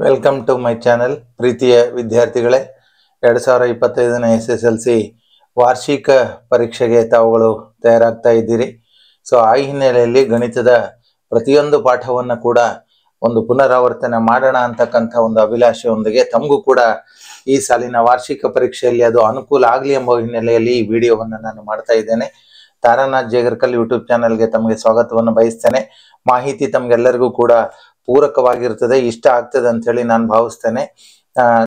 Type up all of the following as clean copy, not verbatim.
Welcome to my channel. ಪ್ರೀತಿಯ ವಿದ್ಯಾರ್ಥಿಗಳೇ, 2025ನೇ SSLC ವಾರ್ಷಿಕ ಪರೀಕ್ಷೆಗೆ ತಾವುಗಳು ತಯಾರಾಗ್ತಾ ಇದ್ದೀರಿ. ಸೊ ಆ ಹಿನ್ನೆಲೆಯಲ್ಲಿ ಗಣಿತದ ಪ್ರತಿಯೊಂದು ಪಾಠವನ್ನು ಕೂಡ ಒಂದು ಪುನರಾವರ್ತನೆ ಮಾಡೋಣ ಅಂತಕ್ಕಂಥ ಒಂದು ಅಭಿಲಾಷೆಯೊಂದಿಗೆ ತಮಗೂ ಕೂಡ ಈ ಸಾಲಿನ ವಾರ್ಷಿಕ ಪರೀಕ್ಷೆಯಲ್ಲಿ ಅದು ಅನುಕೂಲ ಆಗಲಿ ಎಂಬ ಹಿನ್ನೆಲೆಯಲ್ಲಿ ಈ ವಿಡಿಯೋವನ್ನು ನಾನು ಮಾಡ್ತಾ ಇದ್ದೇನೆ. ತಾರಾನಾಥ್ ಜೇಗರ್ಕಲ್ ಯೂಟ್ಯೂಬ್ ಚಾನಲ್ಗೆ ತಮಗೆ ಸ್ವಾಗತವನ್ನು ಬಯಸ್ತೇನೆ. ಮಾಹಿತಿ ತಮಗೆಲ್ಲರಿಗೂ ಕೂಡ ಪೂರಕವಾಗಿರ್ತದೆ, ಇಷ್ಟ ಆಗ್ತದೆ ಅಂತ ಹೇಳಿ ನಾನು ಭಾವಿಸ್ತೇನೆ.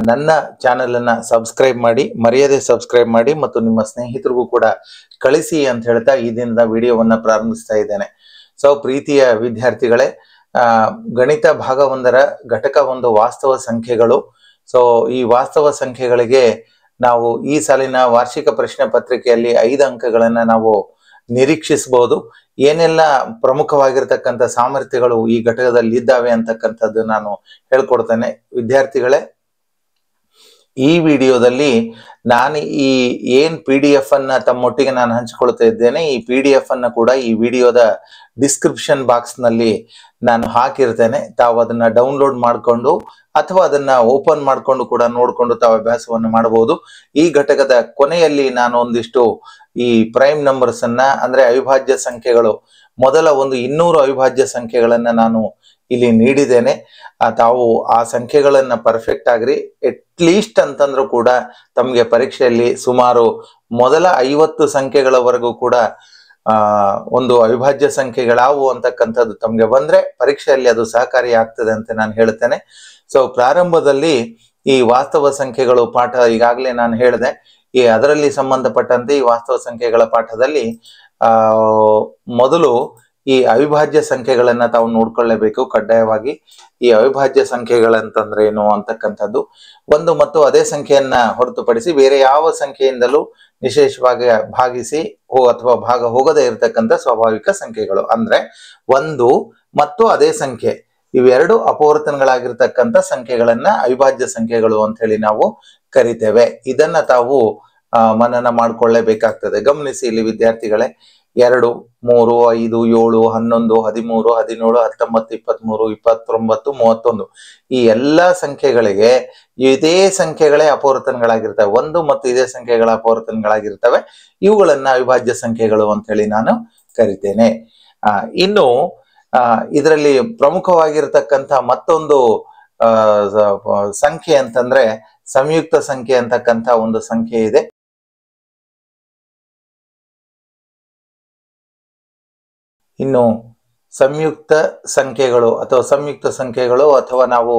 ನನ್ನ ಚಾನೆಲ್ ಅನ್ನ ಸಬ್ಸ್ಕ್ರೈಬ್ ಮಾಡಿ, ಮರೆಯದೆ ಸಬ್ಸ್ಕ್ರೈಬ್ ಮಾಡಿ ಮತ್ತು ನಿಮ್ಮ ಸ್ನೇಹಿತರಿಗೂ ಕೂಡ ಕಳಿಸಿ ಅಂತ ಹೇಳ್ತಾ ಈ ದಿನದ ವಿಡಿಯೋವನ್ನ ಪ್ರಾರಂಭಿಸ್ತಾ ಇದ್ದೇನೆ. ಸೊ ಪ್ರೀತಿಯ ವಿದ್ಯಾರ್ಥಿಗಳೇ, ಗಣಿತ ಭಾಗ 1ರ ಘಟಕ 1 ವಾಸ್ತವ ಸಂಖ್ಯೆಗಳು. ಸೊ ಈ ವಾಸ್ತವ ಸಂಖ್ಯೆಗಳಿಗೆ ನಾವು ಈ ಸಾಲಿನ ವಾರ್ಷಿಕ ಪ್ರಶ್ನೆ ಪತ್ರಿಕೆಯಲ್ಲಿ 5 ಅಂಕಗಳನ್ನ ನಾವು ನಿರೀಕ್ಷಿಸಬಹುದು. ಏನೆಲ್ಲ ಪ್ರಮುಖವಾಗಿರ್ತಕ್ಕಂಥ ಸಾಮರ್ಥ್ಯಗಳು ಈ ಘಟಕದಲ್ಲಿ ಇದ್ದಾವೆ ಅಂತಕ್ಕಂಥದ್ದು ನಾನು ಹೇಳ್ಕೊಡ್ತೇನೆ. ವಿದ್ಯಾರ್ಥಿಗಳೇ, ಈ ವಿಡಿಯೋದಲ್ಲಿ ನಾನು ಈ ಏನ್ PDF ಅನ್ನ ತಮ್ಮೊಟ್ಟಿಗೆ ನಾನು ಹಂಚಿಕೊಳ್ತಾ ಇದ್ದೇನೆ, ಈ PDF ಅನ್ನ ಕೂಡ ಈ ವಿಡಿಯೋದ ಡಿಸ್ಕ್ರಿಪ್ಷನ್ ಬಾಕ್ಸ್ ನಲ್ಲಿ ನಾನು ಹಾಕಿರ್ತೇನೆ. ತಾವು ಅದನ್ನ ಡೌನ್ಲೋಡ್ ಮಾಡಿಕೊಂಡು ಅಥವಾ ಅದನ್ನ ಓಪನ್ ಮಾಡಿಕೊಂಡು ಕೂಡ ನೋಡ್ಕೊಂಡು ತಾವು ಅಭ್ಯಾಸವನ್ನು ಮಾಡಬಹುದು. ಈ ಘಟಕದ ಕೊನೆಯಲ್ಲಿ ನಾನು ಒಂದಿಷ್ಟು ಈ ಪ್ರೈಮ್ ನಂಬರ್ಸ್ ಅನ್ನ, ಅಂದ್ರೆ ಅವಿಭಾಜ್ಯ ಸಂಖ್ಯೆಗಳು, ಮೊದಲ ಒಂದು 200 ಅವಿಭಾಜ್ಯ ಸಂಖ್ಯೆಗಳನ್ನ ನಾನು ಇಲ್ಲಿ ನೀಡಿದ್ದೇನೆ. ತಾವು ಆ ಸಂಖ್ಯೆಗಳನ್ನ ಪರ್ಫೆಕ್ಟ್ ಆಗ್ರಿ. ಅಟ್ಲೀಸ್ಟ್ ಅಂತಂದ್ರೂ ಕೂಡ ತಮಗೆ ಪರೀಕ್ಷೆಯಲ್ಲಿ ಸುಮಾರು ಮೊದಲ 50 ಸಂಖ್ಯೆಗಳವರೆಗೂ ಕೂಡ ಒಂದು ಅವಿಭಾಜ್ಯ ಸಂಖ್ಯೆಗಳಾವು ಅಂತಕ್ಕಂಥದ್ದು ತಮಗೆ ಬಂದ್ರೆ ಪರೀಕ್ಷೆಯಲ್ಲಿ ಅದು ಸಹಕಾರಿ ಆಗ್ತದೆ ಅಂತ ನಾನು ಹೇಳ್ತೇನೆ. ಸೊ ಪ್ರಾರಂಭದಲ್ಲಿ ಈ ವಾಸ್ತವ ಸಂಖ್ಯೆಗಳು ಪಾಠ ಈಗಾಗಲೇ ನಾನು ಹೇಳಿದೆ. ಅದರಲ್ಲಿ ಸಂಬಂಧಪಟ್ಟಂತೆ ಈ ವಾಸ್ತವ ಸಂಖ್ಯೆಗಳ ಪಾಠದಲ್ಲಿ ಮೊದಲು ಈ ಅವಿಭಾಜ್ಯ ಸಂಖ್ಯೆಗಳನ್ನ ತಾವು ನೋಡ್ಕೊಳ್ಳೇಬೇಕು ಕಡ್ಡಾಯವಾಗಿ. ಈ ಅವಿಭಾಜ್ಯ ಸಂಖ್ಯೆಗಳಂತಂದ್ರೆ ಏನು ಅಂತಕ್ಕಂಥದ್ದು, ಒಂದು ಮತ್ತು ಅದೇ ಸಂಖ್ಯೆಯನ್ನ ಹೊರತುಪಡಿಸಿ ಬೇರೆ ಯಾವ ಸಂಖ್ಯೆಯಿಂದಲೂ ವಿಶೇಷವಾಗಿ ಭಾಗಿಸಿ ಅಥವಾ ಭಾಗ ಹೋಗದೇ ಇರತಕ್ಕಂಥ ಸ್ವಾಭಾವಿಕ ಸಂಖ್ಯೆಗಳು. ಅಂದ್ರೆ ಒಂದು ಮತ್ತು ಅದೇ ಸಂಖ್ಯೆ ಇವೆರಡು ಅಪವರ್ತನಗಳಾಗಿರ್ತಕ್ಕಂಥ ಸಂಖ್ಯೆಗಳನ್ನ ಅವಿಭಾಜ್ಯ ಸಂಖ್ಯೆಗಳು ಅಂತ ಹೇಳಿ ನಾವು ಕರಿತೇವೆ. ಇದನ್ನ ತಾವು ಮನನ ಮಾಡ್ಕೊಳ್ಳೇಬೇಕಾಗ್ತದೆ. ಗಮನಿಸಿ ಇಲ್ಲಿ ವಿದ್ಯಾರ್ಥಿಗಳೇ, 2, 3, 5, 7, 11, 13, 17, 19, 23, 29, 31 ಈ ಎಲ್ಲಾ ಸಂಖ್ಯೆಗಳಿಗೆ ಇದೇ ಸಂಖ್ಯೆಗಳೇ ಅಪವರ್ತನಗಳಾಗಿರ್ತವೆ. ಒಂದು ಮತ್ತು ಇದೇ ಸಂಖ್ಯೆಗಳ ಅಪವರ್ತನಗಳಾಗಿರ್ತವೆ. ಇವುಗಳನ್ನ ಅವಿಭಾಜ್ಯ ಸಂಖ್ಯೆಗಳು ಅಂತ ಹೇಳಿ ನಾನು ಕರಿತೇನೆ. ಇನ್ನು ಇದರಲ್ಲಿ ಪ್ರಮುಖವಾಗಿರ್ತಕ್ಕಂಥ ಮತ್ತೊಂದು ಸಂಖ್ಯೆ ಅಂತಂದ್ರೆ ಸಂಯುಕ್ತ ಸಂಖ್ಯೆ ಅಂತಕ್ಕಂಥ ಒಂದು ಸಂಖ್ಯೆ ಇದೆ. ಇನ್ನು ಸಂಯುಕ್ತ ಸಂಖ್ಯೆಗಳು ಅಥವಾ ನಾವು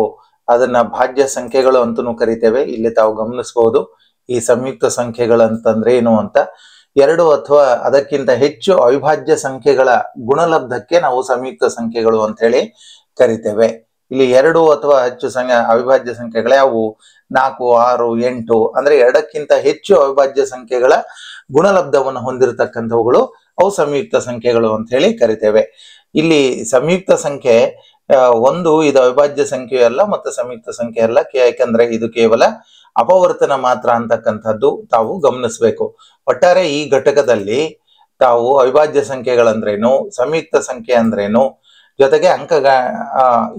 ಅದನ್ನ ಭಾಜ್ಯ ಸಂಖ್ಯೆಗಳು ಅಂತನೂ ಕರಿತೇವೆ. ಇಲ್ಲಿ ತಾವು ಗಮನಿಸಬಹುದು ಈ ಸಂಯುಕ್ತ ಸಂಖ್ಯೆಗಳು ಅಂತಂದ್ರೆ ಏನು ಅಂತ. 2 ಅಥವಾ ಅದಕ್ಕಿಂತ ಹೆಚ್ಚು ಅವಿಭಾಜ್ಯ ಸಂಖ್ಯೆಗಳ ಗುಣಲಬ್ಧಕ್ಕೆ ನಾವು ಸಂಯುಕ್ತ ಸಂಖ್ಯೆಗಳು ಅಂತ ಹೇಳಿ ಕರಿತೇವೆ. ಇಲ್ಲಿ 2 ಅಥವಾ ಹೆಚ್ಚು ಅವಿಭಾಜ್ಯ ಸಂಖ್ಯೆಗಳೇ ಅವು 4, 6, 8 ಅಂದ್ರೆ 2ಕ್ಕಿಂತ ಹೆಚ್ಚು ಅವಿಭಾಜ್ಯ ಸಂಖ್ಯೆಗಳ ಗುಣಲಬ್ಧವನ್ನು ಹೊಂದಿರತಕ್ಕಂಥವುಗಳು ಅವು ಸಂಯುಕ್ತ ಸಂಖ್ಯೆಗಳು ಅಂತ ಹೇಳಿ ಕರಿತೇವೆ. ಇಲ್ಲಿ ಸಂಯುಕ್ತ ಸಂಖ್ಯೆ ಒಂದು ಇದು ಅವಿಭಾಜ್ಯ ಸಂಖ್ಯೆ ಅಲ್ಲ ಮತ್ತು ಸಂಯುಕ್ತ ಸಂಖ್ಯೆ ಅಲ್ಲ, ಯಾಕಂದ್ರೆ ಇದು ಕೇವಲ ಅಪವರ್ತನ ಮಾತ್ರ ಅಂತಕ್ಕಂಥದ್ದು ತಾವು ಗಮನಿಸಬೇಕು. ಒಟ್ಟಾರೆ ಈ ಘಟಕದಲ್ಲಿ ತಾವು ಅವಿಭಾಜ್ಯ ಸಂಖ್ಯೆಗಳಂದ್ರೇನು, ಸಂಯುಕ್ತ ಸಂಖ್ಯೆ ಅಂದ್ರೇನು, ಜೊತೆಗೆ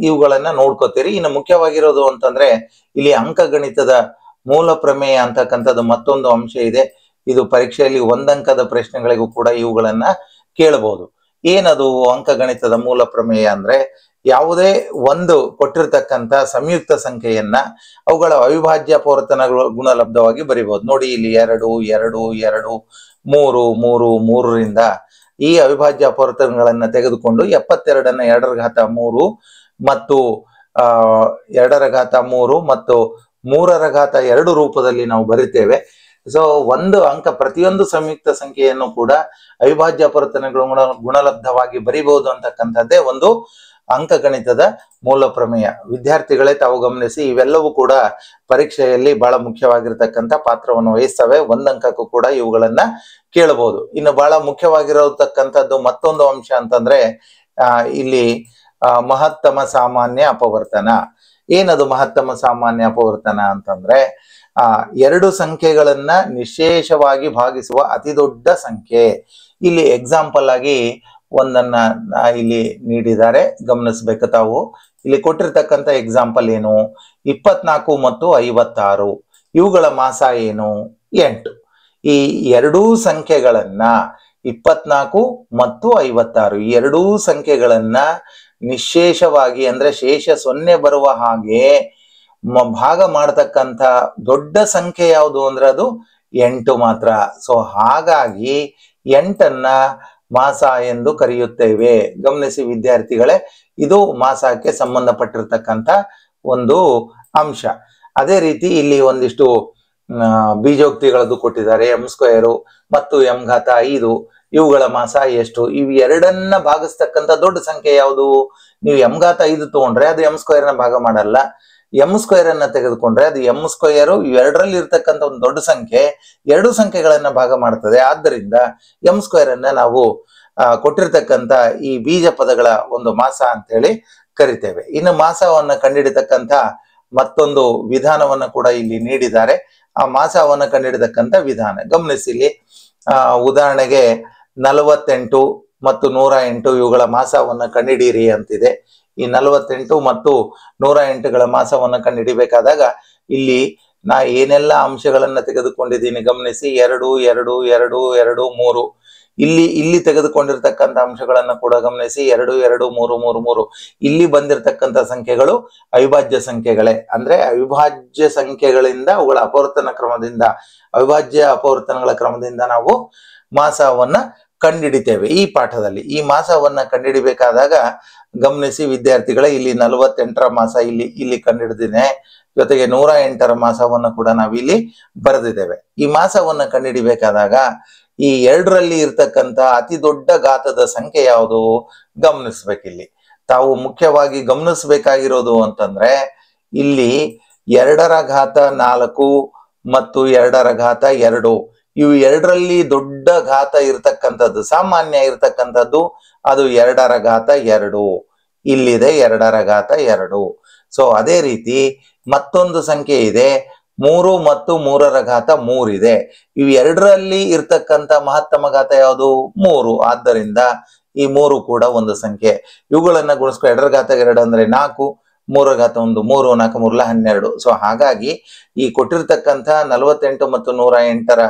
ಇವುಗಳನ್ನ ನೋಡ್ಕೋತೀರಿ. ಇನ್ನು ಮುಖ್ಯವಾಗಿರೋದು ಅಂತಂದ್ರೆ ಇಲ್ಲಿ ಅಂಕಗಣಿತದ ಮೂಲ ಪ್ರಮೇಯ ಅಂತಕ್ಕಂಥದ್ದು ಮತ್ತೊಂದು ಅಂಶ ಇದೆ. ಇದು ಪರೀಕ್ಷೆಯಲ್ಲಿ 1 ಅಂಕದ ಪ್ರಶ್ನೆಗಳಿಗೂ ಕೂಡ ಇವುಗಳನ್ನ ಕೇಳಬಹುದು. ಏನದು ಅಂಕಗಣಿತದ ಮೂಲ ಪ್ರಮೇಯ ಅಂದ್ರೆ, ಯಾವುದೇ ಒಂದು ಕೊಟ್ಟಿರ್ತಕ್ಕಂಥ ಸಂಯುಕ್ತ ಸಂಖ್ಯೆಯನ್ನ ಅವುಗಳ ಅವಿಭಾಜ್ಯ ಅಪವರ್ತನ ಗುಣಲಬ್ಧವಾಗಿ ಬರೀಬಹುದು. ನೋಡಿ ಇಲ್ಲಿ 2, 2, 2, 3, 3, 3ರಿಂದ ಈ ಅವಿಭಾಜ್ಯ ಅಪವರ್ತನಗಳನ್ನ ತೆಗೆದುಕೊಂಡು 72ನ್ನ 2 ಮತ್ತು 2 ಮತ್ತು 3 ರೂಪದಲ್ಲಿ ನಾವು ಬರಿತೇವೆ. ಸೊ ಒಂದು ಅಂಕ ಪ್ರತಿಯೊಂದು ಸಂಯುಕ್ತ ಸಂಖ್ಯೆಯನ್ನು ಕೂಡ ಅವಿಭಾಜ್ಯ ಅಪವರ್ತನಗಳು ಗುಣಲಬ್ಧವಾಗಿ ಬರೀಬಹುದು ಅಂತಕ್ಕಂಥದ್ದೇ ಒಂದು ಅಂಕಗಣಿತದ ಮೂಲ ಪ್ರಮೇಯ. ವಿದ್ಯಾರ್ಥಿಗಳೇ, ತಾವು ಗಮನಿಸಿ, ಇವೆಲ್ಲವೂ ಕೂಡ ಪರೀಕ್ಷೆಯಲ್ಲಿ ಬಹಳ ಮುಖ್ಯವಾಗಿರ್ತಕ್ಕಂಥ ಪಾತ್ರವನ್ನು ವಹಿಸ್ತವೆ. 1 ಅಂಕಕ್ಕೂ ಕೂಡ ಇವುಗಳನ್ನ ಕೇಳಬಹುದು. ಇನ್ನು ಬಹಳ ಮುಖ್ಯವಾಗಿರತಕ್ಕಂಥದ್ದು ಮತ್ತೊಂದು ಅಂಶ ಅಂತಂದ್ರೆ ಇಲ್ಲಿ ಮಹತ್ತಮ ಸಾಮಾನ್ಯ ಅಪವರ್ತನ. ಏನದು ಮಹತ್ತಮ ಸಾಮಾನ್ಯ ಅಪವರ್ತನ ಅಂತಂದ್ರೆ, 2 ಸಂಖ್ಯೆಗಳನ್ನ ನಿಶೇಷವಾಗಿ ಭಾಗಿಸುವ ಅತಿ ದೊಡ್ಡ ಸಂಖ್ಯೆ. ಇಲ್ಲಿ ಎಕ್ಸಾಂಪಲ್ ಆಗಿ ಒಂದನ್ನ ಇಲ್ಲಿ ನೀಡಿದ್ದಾರೆ, ಗಮನಿಸಬೇಕು ತಾವು. ಇಲ್ಲಿ ಕೊಟ್ಟಿರ್ತಕ್ಕಂಥ ಎಕ್ಸಾಂಪಲ್ ಏನು? 24 ಮತ್ತು 56 ಇವುಗಳ ಮಾಸ ಏನು? 8. ಈ ಎರಡೂ ಸಂಖ್ಯೆಗಳನ್ನ 24 ಮತ್ತು 56 ಈ ಎರಡೂ ಸಂಖ್ಯೆಗಳನ್ನ ನಿಶೇಷವಾಗಿ ಅಂದ್ರೆ ಶೇಷ 0 ಬರುವ ಹಾಗೆ ಭಾಗ ಮಾಡತಕ್ಕಂಥ ದೊಡ್ಡ ಸಂಖ್ಯೆ ಯಾವುದು ಅಂದ್ರೆ ಅದು 8 ಮಾತ್ರ. ಸೊ ಹಾಗಾಗಿ 8ಅನ್ನ ಮಾಸ ಎಂದು ಕರೆಯುತ್ತೇವೆ. ಗಮನಿಸಿ ವಿದ್ಯಾರ್ಥಿಗಳೇ, ಇದು ಮಾಸಕ್ಕೆ ಸಂಬಂಧಪಟ್ಟಿರ್ತಕ್ಕಂಥ ಒಂದು ಅಂಶ. ಅದೇ ರೀತಿ ಇಲ್ಲಿ ಒಂದಿಷ್ಟು ಬೀಜೋಕ್ತಿಗಳದ್ದು ಕೊಟ್ಟಿದ್ದಾರೆ. m² ಮತ್ತು m⁵5 ಇವುಗಳ ಮಾಸ ಎಷ್ಟು? ಇವು ಎರಡನ್ನ ಭಾಗಿಸ್ತಕ್ಕಂಥ ದೊಡ್ಡ ಸಂಖ್ಯೆ ಯಾವುದು? ನೀವು m⁵5 ತಗೊಂಡ್ರೆ ಅದು m² ನ ಭಾಗ ಮಾಡಲ್ಲ. m² ಅನ್ನ ತೆಗೆದುಕೊಂಡ್ರೆ ಅದು m², ಇವೆರಡರಲ್ಲಿ ಇರ್ತಕ್ಕಂಥ ಒಂದು ದೊಡ್ಡ ಸಂಖ್ಯೆ ಎರಡು ಸಂಖ್ಯೆಗಳನ್ನ ಭಾಗ ಮಾಡ್ತದೆ. ಆದ್ದರಿಂದ m² ಅನ್ನ ನಾವು ಕೊಟ್ಟಿರ್ತಕ್ಕಂಥ ಈ ಬೀಜ ಪದಗಳ ಒಂದು ಮಾಸ ಅಂತ ಹೇಳಿ ಕರಿತೇವೆ. ಇನ್ನು ಮಾಸವನ್ನ ಕಂಡುಹಿಡಿತಕ್ಕಂಥ ಮತ್ತೊಂದು ವಿಧಾನವನ್ನ ಕೂಡ ಇಲ್ಲಿ ನೀಡಿದ್ದಾರೆ. ಆ ಮಾಸವನ್ನ ಕಂಡುಹಿಡಿತಕ್ಕಂಥ ವಿಧಾನ ಗಮನಿಸಿ. ಇಲ್ಲಿ ಉದಾಹರಣೆಗೆ 48 ಮತ್ತು 108 ಇವುಗಳ ಮಾಸವನ್ನ ಕಂಡುಹಿಡಿಯಿರಿ ಅಂತಿದೆ. ಈ 48 ಮತ್ತು 108ಗಳ ಮಾಸವನ್ನ ಕಂಡುಹಿಡಿಬೇಕಾದಾಗ ಇಲ್ಲಿ ನಾ ಏನೆಲ್ಲ ಅಂಶಗಳನ್ನ ತೆಗೆದುಕೊಂಡಿದ್ದೀನಿ ಗಮನಿಸಿ. 2 2 2 2 3 ಇಲ್ಲಿ ತೆಗೆದುಕೊಂಡಿರ್ತಕ್ಕಂಥ ಅಂಶಗಳನ್ನ ಕೂಡ ಗಮನಿಸಿ. 2 2 3 3 3 ಇಲ್ಲಿ ಬಂದಿರತಕ್ಕಂಥ ಸಂಖ್ಯೆಗಳು ಅವಿಭಾಜ್ಯ ಸಂಖ್ಯೆಗಳೇ. ಅಂದ್ರೆ ಅವಿಭಾಜ್ಯ ಸಂಖ್ಯೆಗಳಿಂದ ಅವುಗಳ ಅಪವರ್ತನ ಕ್ರಮದಿಂದ ಅವಿಭಾಜ್ಯ ಅಪವರ್ತನಗಳ ಕ್ರಮದಿಂದ ನಾವು ಮಾಸವನ್ನ ಕಂಡುಹಿಡಿತೇವೆ. ಈ ಪಾಠದಲ್ಲಿ ಈ ಮಾಸವನ್ನ ಕಂಡುಹಿಡಿಬೇಕಾದಾಗ ಗಮನಿಸಿ ವಿದ್ಯಾರ್ಥಿಗಳೇ, ಇಲ್ಲಿ 48ರ ಮಾಸ ಇಲ್ಲಿ ಕಂಡುಹಿಡಿದಿದೆ. ಜೊತೆಗೆ 108ರ ಮಾಸವನ್ನ ಕೂಡ ನಾವಿಲ್ಲಿ ಬರೆದಿದ್ದೇವೆ. ಈ ಮಾಸವನ್ನ ಕಂಡುಹಿಡಿಬೇಕಾದಾಗ ಈ ಎರಡರಲ್ಲಿ ಇರ್ತಕ್ಕಂಥ ಅತಿ ದೊಡ್ಡ ಘಾತದ ಸಂಖ್ಯೆ ಯಾವುದು ಗಮನಿಸ್ಬೇಕಿಲ್ಲಿ. ತಾವು ಮುಖ್ಯವಾಗಿ ಗಮನಿಸಬೇಕಾಗಿರೋದು ಅಂತಂದ್ರೆ ಇಲ್ಲಿ 2⁴ ಮತ್ತು 2⁴2 ಇವು ಎರಡರಲ್ಲಿ ದೊಡ್ಡ ಘಾತ ಇರ್ತಕ್ಕಂಥದ್ದು ಸಾಮಾನ್ಯ ಇರ್ತಕ್ಕಂಥದ್ದು ಅದು 2⁴2 ಇಲ್ಲಿದೆ 2⁴2. ಸೊ ಅದೇ ರೀತಿ ಮತ್ತೊಂದು ಸಂಖ್ಯೆ ಇದೆ 3 ಮತ್ತು 3⁻³ ಇದೆ. ಇವು ಎರಡರಲ್ಲಿ ಇರ್ತಕ್ಕಂಥ ಮಹತ್ತಮ ಘಾತ ಯಾವುದು? 3. ಆದ್ದರಿಂದ ಈ 3 ಕೂಡ ಒಂದು ಸಂಖ್ಯೆ. ಇವುಗಳನ್ನ ಗುಣಿಸ್ಕೊ 2⁴2 ಅಂದ್ರೆ 4, 3⁻1 3, 4 3 12. ಸೊ ಹಾಗಾಗಿ ಈ ಕೊಟ್ಟಿರ್ತಕ್ಕಂಥ 48 ಮತ್ತು 108ರ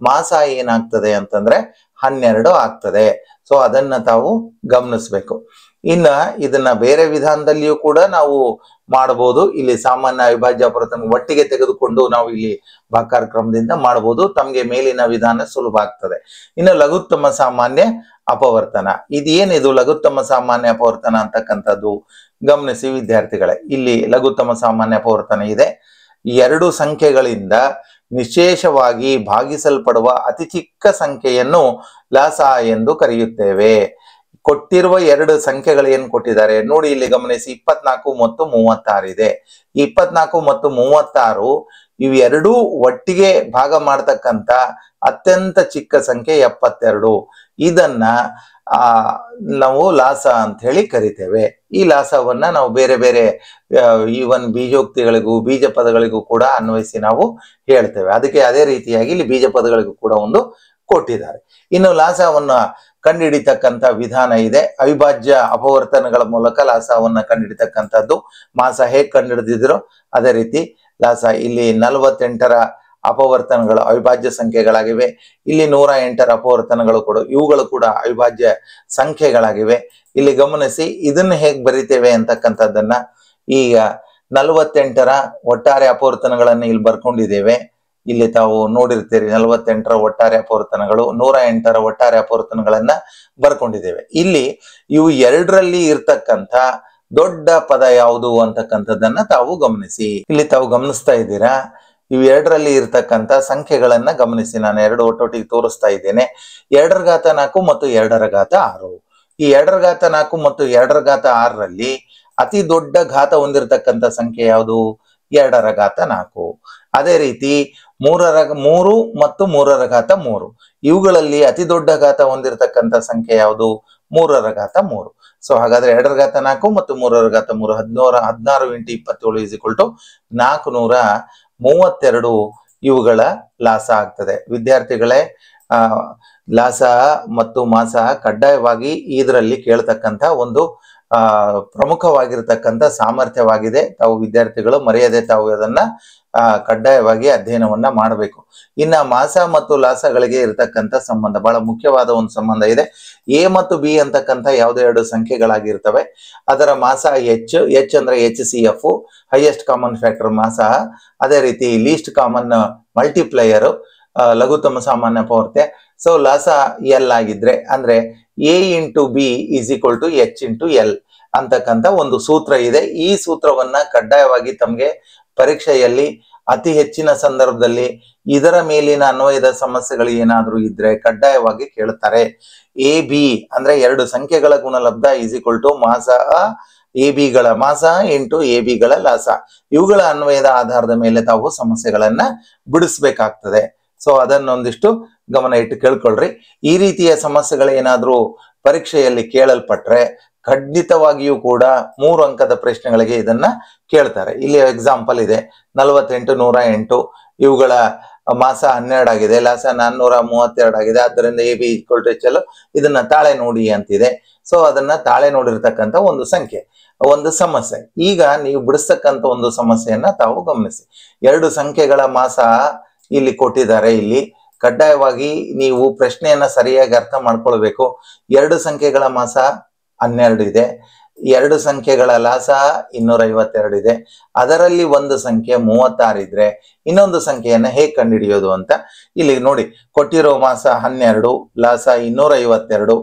ಮಾಸ ಏನಾಗ್ತದೆ ಅಂತಂದ್ರೆ 12 ಆಗ್ತದೆ. ಸೊ ಅದನ್ನ ತಾವು ಗಮನಿಸ್ಬೇಕು. ಇನ್ನ ಇದನ್ನ ಬೇರೆ ವಿಧಾನದಲ್ಲಿಯೂ ಕೂಡ ನಾವು ಮಾಡಬಹುದು. ಇಲ್ಲಿ ಸಾಮಾನ್ಯ ಅವಿಭಾಜ್ಯ ಅಪವರ್ತನ ಒಟ್ಟಿಗೆ ತೆಗೆದುಕೊಂಡು ನಾವು ಇಲ್ಲಿ ಭಾಗಾಕಾರ ಕ್ರಮದಿಂದ ಮಾಡಬಹುದು. ತಮಗೆ ಮೇಲಿನ ವಿಧಾನ ಸುಲಭ ಆಗ್ತದೆ. ಇನ್ನು ಲಘುತ್ತಮ ಸಾಮಾನ್ಯ ಅಪವರ್ತನ, ಇದೇನಿದು ಲಘುತ್ತಮ ಸಾಮಾನ್ಯ ಅಪವರ್ತನ ಅಂತಕ್ಕಂಥದ್ದು ಗಮನಿಸಿ ವಿದ್ಯಾರ್ಥಿಗಳೇ. ಇಲ್ಲಿ ಲಘುತ್ತಮ ಸಾಮಾನ್ಯ ಅಪವರ್ತನ ಇದೆ. ಎರಡು ಸಂಖ್ಯೆಗಳಿಂದ ನಿಶೇಷವಾಗಿ ಭಾಗಿಸಲ್ಪಡುವ ಅತಿ ಚಿಕ್ಕ ಸಂಖ್ಯೆಯನ್ನು ಲಾಸ ಎಂದು ಕರೆಯುತ್ತೇವೆ. ಕೊಟ್ಟಿರುವ ಎರಡು ಸಂಖ್ಯೆಗಳು ಏನು ಕೊಟ್ಟಿದ್ದಾರೆ ನೋಡಿ, ಇಲ್ಲಿ ಗಮನಿಸಿ. 24 ಮತ್ತು 36 ಇದೆ. 24 ಮತ್ತು 36 ಇವೆರಡೂ ಒಟ್ಟಿಗೆ ಭಾಗ ಮಾಡ್ತಕ್ಕಂಥ ಅತ್ಯಂತ ಚಿಕ್ಕ ಸಂಖ್ಯೆ 72. ಇದನ್ನ ನಾವು ಲಾಸ ಅಂತ ಹೇಳಿ ಕರಿತೇವೆ. ಈ ಲಾಸವನ್ನ ನಾವು ಬೇರೆ ಬೇರೆ ಈವನ್ ಬೀಜೋಕ್ತಿಗಳಿಗೂ ಬೀಜ ಪದಗಳಿಗೂ ಕೂಡ ಅನ್ವಯಿಸಿ ನಾವು ಹೇಳ್ತೇವೆ. ಅದಕ್ಕೆ ಅದೇ ರೀತಿಯಾಗಿ ಇಲ್ಲಿ ಬೀಜ ಪದಗಳಿಗೂ ಕೂಡ ಒಂದು ಕೊಟ್ಟಿದ್ದಾರೆ. ಇನ್ನು ಲಾಸವನ್ನ ಕಂಡುಹಿಡಿತಕ್ಕಂಥ ವಿಧಾನ ಇದೆ. ಅವಿಭಾಜ್ಯ ಅಪವರ್ತನಗಳ ಮೂಲಕ ಲಾಸವನ್ನ ಕಂಡುಹಿಡಿತಕ್ಕಂಥದ್ದು. ಮಾಸ ಹೇಗೆ ಕಂಡುಹಿಡಿದಿದ್ರು ಅದೇ ರೀತಿ ಲಾಸ. ಇಲ್ಲಿ 48ರ ಅಪವರ್ತನಗಳು ಅವಿಭಾಜ್ಯ ಸಂಖ್ಯೆಗಳಾಗಿವೆ. ಇಲ್ಲಿ 108ರ ಅಪವರ್ತನಗಳು ಕೂಡ ಇವುಗಳು ಕೂಡ ಅವಿಭಾಜ್ಯ ಸಂಖ್ಯೆಗಳಾಗಿವೆ. ಇಲ್ಲಿ ಗಮನಿಸಿ ಇದನ್ನ ಹೇಗೆ ಬರಿತೇವೆ ಅಂತಕ್ಕಂಥದ್ದನ್ನ. ಈಗ 48ರ ಒಟ್ಟಾರೆ ಅಪವರ್ತನಗಳನ್ನು ಇಲ್ಲಿ ಬರ್ಕೊಂಡಿದ್ದೇವೆ. ಇಲ್ಲಿ ತಾವು ನೋಡಿರ್ತೀರಿ 48ರ ಒಟ್ಟಾರೆ ಅಪವರ್ತನಗಳು, 108ರ ಒಟ್ಟಾರೆ ಅಪವರ್ತನಗಳನ್ನ ಬರ್ಕೊಂಡಿದ್ದೇವೆ. ಇಲ್ಲಿ ಇವು ಎರಡರಲ್ಲಿ ಇರ್ತಕ್ಕಂಥ ದೊಡ್ಡ ಪದ ಯಾವುದು ಅಂತಕ್ಕಂಥದ್ದನ್ನ ತಾವು ಗಮನಿಸಿ. ಇಲ್ಲಿ ತಾವು ಗಮನಿಸ್ತಾ ಇದ್ದೀರಾ, ಇವು ಎರಡರಲ್ಲಿ ಇರ್ತಕ್ಕಂಥ ಸಂಖ್ಯೆಗಳನ್ನ ಗಮನಿಸಿ. ನಾನು ಎರಡು ಒಟ್ಟೊಟ್ಟಿಗೆ ತೋರಿಸ್ತಾ ಇದ್ದೇನೆ. 2⁴4 ಮತ್ತು 2⁻6. ಈ 2⁴4 ಮತ್ತು 2⁻6ರಲ್ಲಿ ಅತಿ ದೊಡ್ಡ ಘಾತ ಹೊಂದಿರತಕ್ಕಂಥ ಸಂಖ್ಯೆ ಯಾವುದು? 2⁴4. ಅದೇ ರೀತಿ 3 ಮತ್ತು 3⁻3 ಇವುಗಳಲ್ಲಿ ಅತಿ ದೊಡ್ಡ ಘಾತ ಹೊಂದಿರತಕ್ಕಂಥ ಸಂಖ್ಯೆ ಯಾವುದು? 3⁻3. ಸೊ ಹಾಗಾದ್ರೆ 2⁴4 ಮತ್ತು 3⁻3 16 × 27 432 ಇವುಗಳ ಲಾಸ ಆಗ್ತದೆ. ವಿದ್ಯಾರ್ಥಿಗಳೇ, ಲಾಸ ಮತ್ತು ಮಾಸ ಕಡ್ಡಾಯವಾಗಿ ಇದರಲ್ಲಿ ಕೇಳ್ತಕ್ಕಂಥ ಒಂದು ಪ್ರಮುಖವಾಗಿರ್ತಕ್ಕಂಥ ಸಾಮರ್ಥ್ಯವಾಗಿದೆ. ತಾವು ವಿದ್ಯಾರ್ಥಿಗಳು ಮರೆಯದೆ ತಾವು ಅದನ್ನ ಕಡ್ಡಾಯವಾಗಿ ಅಧ್ಯಯನವನ್ನ ಮಾಡಬೇಕು. ಇನ್ನ ಮಾಸ ಮತ್ತು ಲಾಸಗಳಿಗೆ ಇರತಕ್ಕಂಥ ಸಂಬಂಧ ಬಹಳ ಮುಖ್ಯವಾದ ಒಂದು ಸಂಬಂಧ ಇದೆ. ಎ ಮತ್ತು ಬಿ ಅಂತಕ್ಕಂಥ ಯಾವುದೇ ಎರಡು ಸಂಖ್ಯೆಗಳಾಗಿರ್ತವೆ. ಅದರ ಮಾಸ ಎಚ್ ಅಂದ್ರೆ HCF, ಹೈಯೆಸ್ಟ್ ಕಾಮನ್ ಫ್ಯಾಕ್ಟರ್ ಮಾಸ. ಅದೇ ರೀತಿ ಲೀಸ್ಟ್ ಕಾಮನ್ ಮಲ್ಟಿಪ್ಲೈಯರ್, ಲಘುತ್ತಮ ಸಾಮಾನ್ಯ ಅಪವರ್ತ್ಯ. ಸೊ ಲಾಸ ಎಲ್ ಆಗಿದ್ರೆ ಅಂದ್ರೆ A into B is equal to H into L ಅಂತಕ್ಕಂಥ ಒಂದು ಸೂತ್ರ ಇದೆ. ಈ ಸೂತ್ರವನ್ನ ಕಡ್ಡಾಯವಾಗಿ ತಮಗೆ ಪರೀಕ್ಷೆಯಲ್ಲಿ ಅತಿ ಹೆಚ್ಚಿನ ಸಂದರ್ಭದಲ್ಲಿ ಇದರ ಮೇಲಿನ ಅನ್ವಯದ ಸಮಸ್ಯೆಗಳು ಏನಾದ್ರೂ ಇದ್ರೆ ಕಡ್ಡಾಯವಾಗಿ ಕೇಳುತ್ತಾರೆ. ಎ ಬಿ ಅಂದ್ರೆ ಎರಡು ಸಂಖ್ಯೆಗಳ ಗುಣಲಬ್ಧ ಈಸ್ ಈಕ್ವಲ್ ಟು ಮಾಸ ಎ ಬಿಗಳ ಮಾಸ ಇಂಟು ಎ ಬಿಗಳ ಲಾಸ. ಇವುಗಳ ಅನ್ವಯದ ಆಧಾರದ ಮೇಲೆ ತಾವು ಸಮಸ್ಯೆಗಳನ್ನ ಬಿಡಿಸ್ಬೇಕಾಗ್ತದೆ. ಸೊ ಅದನ್ನೊಂದಿಷ್ಟು ಗಮನ ಇಟ್ಟು ಕೇಳ್ಕೊಳ್ರಿ. ಈ ರೀತಿಯ ಸಮಸ್ಯೆಗಳು ಏನಾದ್ರೂ ಪರೀಕ್ಷೆಯಲ್ಲಿ ಕೇಳಲ್ಪಟ್ರೆ ಖಂಡಿತವಾಗಿಯೂ ಕೂಡ 3 ಅಂಕದ ಪ್ರಶ್ನೆಗಳಿಗೆ ಇದನ್ನ ಕೇಳ್ತಾರೆ. ಇಲ್ಲಿ ಎಕ್ಸಾಂಪಲ್ ಇದೆ. 48, 108 ಇವುಗಳ ಮಾಸ 12 ಆಗಿದೆ, ಲಾಸ 432 ಆಗಿದೆ. ಆದ್ದರಿಂದ A B equal to HL ಇದನ್ನ ತಾಳೆ ನೋಡಿ ಅಂತಿದೆ. ಸೊ ಅದನ್ನ ತಾಳೆ ನೋಡಿರ್ತಕ್ಕಂಥ ಒಂದು ಸಂಖ್ಯೆ, ಒಂದು ಸಮಸ್ಯೆ. ಈಗ ನೀವು ಬಿಡಿಸ್ತಕ್ಕಂಥ ಒಂದು ಸಮಸ್ಯೆಯನ್ನ ತಾವು ಗಮನಿಸಿ. ಎರಡು ಸಂಖ್ಯೆಗಳ ಮಾಸ ಇಲ್ಲಿ ಕೊಟ್ಟಿದ್ದಾರೆ. ಇಲ್ಲಿ ಕಡ್ಡಾಯವಾಗಿ ನೀವು ಪ್ರಶ್ನೆಯನ್ನ ಸರಿಯಾಗಿ ಅರ್ಥ ಮಾಡ್ಕೊಳ್ಬೇಕು. ಎರಡು ಸಂಖ್ಯೆಗಳ ಮಾಸ 12 ಇದೆ, ಎರಡು ಸಂಖ್ಯೆಗಳ ಲಾಸ 252 ಇದೆ. ಅದರಲ್ಲಿ ಒಂದು ಸಂಖ್ಯೆ 36 ಇದ್ರೆ ಇನ್ನೊಂದು ಸಂಖ್ಯೆಯನ್ನ ಹೇಗೆ ಕಂಡುಹಿಡಿಯೋದು ಅಂತ ಇಲ್ಲಿ ನೋಡಿ. ಕೊಟ್ಟಿರೋ ಮಾಸ 12, ಲಾಸ 252.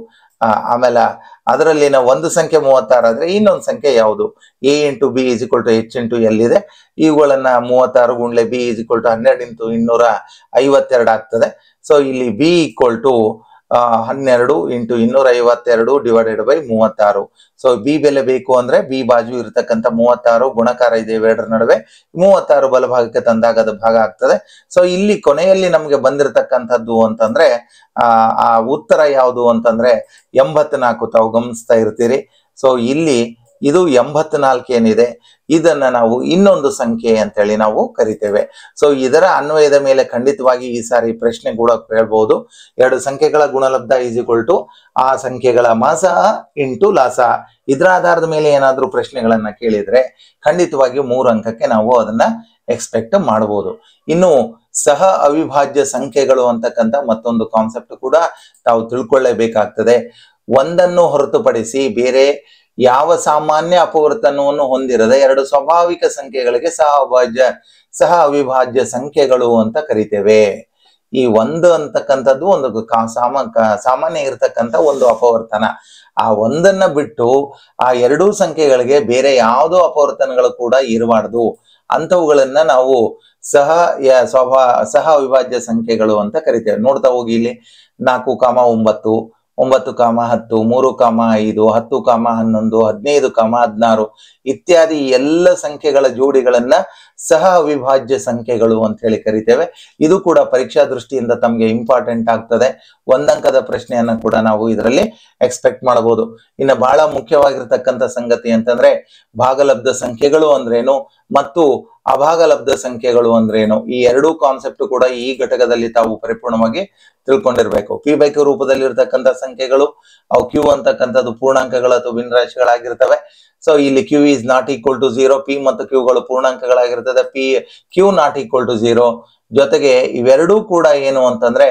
ಆಮೇಲೆ ಅದರಲ್ಲಿನ ಒಂದು ಸಂಖ್ಯೆ 36 ಆದ್ರೆ ಇನ್ನೊಂದು ಸಂಖ್ಯೆ ಯಾವುದು? A into B is equal to H into L ಇದೆ. ಇವುಗಳನ್ನ 36 ಗುಂಡ್ಲೆ B is equal to 12 into 252 ಆಗ್ತದೆ. ಸೊ ಇಲ್ಲಿ B equal to 12 into 252 divided by 36. So B ಬೆಲೆ ಬೇಕು ಅಂದ್ರೆ ಬಿ ಬಾಜು ಇರತಕ್ಕಂಥ 36 ಗುಣಕಾರ ಇದೆ ಇವೆರಡರ ನಡುವೆ 36 ಬಲಭಾಗಕ್ಕೆ ತಂದಾಗ ಅದು ಭಾಗ ಆಗ್ತದೆ. ಸೊ ಇಲ್ಲಿ ಕೊನೆಯಲ್ಲಿ ನಮ್ಗೆ ಬಂದಿರತಕ್ಕಂಥದ್ದು ಅಂತಂದ್ರೆ ಆ ಉತ್ತರ ಯಾವುದು ಅಂತಂದ್ರೆ 84. ತಾವು ಗಮನಿಸ್ತಾ ಇರ್ತೀರಿ. ಸೊ ಇಲ್ಲಿ ಇದು 84 ಏನಿದೆ ಇದನ್ನ ನಾವು ಇನ್ನೊಂದು ಸಂಖ್ಯೆ ಅಂತೇಳಿ ನಾವು ಕರಿತೇವೆ. ಸೊ ಇದರ ಅನ್ವಯದ ಮೇಲೆ ಖಂಡಿತವಾಗಿ ಈ ಸಾರಿ ಪ್ರಶ್ನೆ ಕೂಡ ಕೇಳಬಹುದು. ಎರಡು ಸಂಖ್ಯೆಗಳ ಗುಣಲಬ್ಧ ಈಸ್ ಈಕ್ವಲ್ ಟು ಆ ಸಂಖ್ಯೆಗಳ ಮಾಸ ಇಂಟು ಲಾಸ. ಇದರ ಆಧಾರದ ಮೇಲೆ ಏನಾದ್ರೂ ಪ್ರಶ್ನೆಗಳನ್ನ ಕೇಳಿದ್ರೆ ಖಂಡಿತವಾಗಿ 3 ಅಂಕಕ್ಕೆ ನಾವು ಅದನ್ನ ಎಕ್ಸ್ಪೆಕ್ಟ್ ಮಾಡಬಹುದು. ಇನ್ನು ಸಹ ಅವಿಭಾಜ್ಯ ಸಂಖ್ಯೆಗಳು ಅಂತಕ್ಕಂಥ ಮತ್ತೊಂದು ಕಾನ್ಸೆಪ್ಟ್ ಕೂಡ ತಾವು ತಿಳ್ಕೊಳ್ಳೇಬೇಕಾಗ್ತದೆ. ಒಂದನ್ನು ಹೊರತುಪಡಿಸಿ ಬೇರೆ ಯಾವ ಸಾಮಾನ್ಯ ಅಪವರ್ತನವನ್ನು ಹೊಂದಿರದ ಎರಡು ಸ್ವಾಭಾವಿಕ ಸಂಖ್ಯೆಗಳಿಗೆ ಸಹ ಅವಿಭಾಜ್ಯ ಸಂಖ್ಯೆಗಳು ಅಂತ ಕರಿತೇವೆ. ಈ ಒಂದು ಅಂತಕ್ಕಂಥದ್ದು ಒಂದು ಸಾಮಾನ್ಯ ಇರತಕ್ಕಂಥ ಒಂದು ಅಪವರ್ತನ. ಆ ಒಂದನ್ನ ಬಿಟ್ಟು ಆ ಎರಡೂ ಸಂಖ್ಯೆಗಳಿಗೆ ಬೇರೆ ಯಾವುದೋ ಅಪವರ್ತನಗಳು ಕೂಡ ಇರಬಾರ್ದು. ಅಂಥವುಗಳನ್ನ ನಾವು ಸಹ ಅವಿಭಾಜ್ಯ ಸಂಖ್ಯೆಗಳು ಅಂತ ಕರಿತೇವೆ. ನೋಡ್ತಾ ಹೋಗಿ ಇಲ್ಲಿ 4, 9, 9, 10, 3, 5, 10, 11, 15, 16 ಇತ್ಯಾದಿ ಎಲ್ಲ ಸಂಖ್ಯೆಗಳ ಜೋಡಿಗಳನ್ನ ಸಹ ಅವಿಭಾಜ್ಯ ಸಂಖ್ಯೆಗಳು ಅಂತ ಹೇಳಿ ಕರಿತೇವೆ. ಇದು ಕೂಡ ಪರೀಕ್ಷಾ ದೃಷ್ಟಿಯಿಂದ ತಮಗೆ ಇಂಪಾರ್ಟೆಂಟ್ ಆಗ್ತದೆ. ಒಂದಂಕದ ಪ್ರಶ್ನೆಯನ್ನ ಕೂಡ ನಾವು ಇದರಲ್ಲಿ ಎಕ್ಸ್ಪೆಕ್ಟ್ ಮಾಡಬಹುದು. ಇನ್ನು ಬಹಳ ಮುಖ್ಯವಾಗಿರ್ತಕ್ಕಂಥ ಸಂಗತಿ ಅಂತಂದ್ರೆ ಭಾಗಲಬ್ಧ ಸಂಖ್ಯೆಗಳು ಅಂದ್ರೇನು ಮತ್ತು ಅಭಾಗಲಬ್ಧ ಸಂಖ್ಯೆಗಳು ಅಂದ್ರೇನು, ಈ ಎರಡೂ ಕಾನ್ಸೆಪ್ಟ್ ಕೂಡ ಈ ಘಟಕದಲ್ಲಿ ತಾವು ಪರಿಪೂರ್ಣವಾಗಿ ತಿಳ್ಕೊಂಡಿರ್ಬೇಕು. P/Q ರೂಪದಲ್ಲಿ ಇರ್ತಕ್ಕಂಥ ಸಂಖ್ಯೆಗಳು ಅವು Q ಅಂತಕ್ಕಂಥದ್ದು ಪೂರ್ಣಾಂಕಗಳು ಅಥವಾ ಭಿನ್ನರಾಶಿಗಳಾಗಿರ್ತವೆ. ಸೊ ಇಲ್ಲಿ Q is not equal to 0, P ಮತ್ತು Q ಗಳು ಪೂರ್ಣಾಂಕಗಳಾಗಿರ್ತದೆ. Q not equal to 0. ಜೊತೆಗೆ ಇವೆರಡೂ ಕೂಡ ಏನು ಅಂತಂದ್ರೆ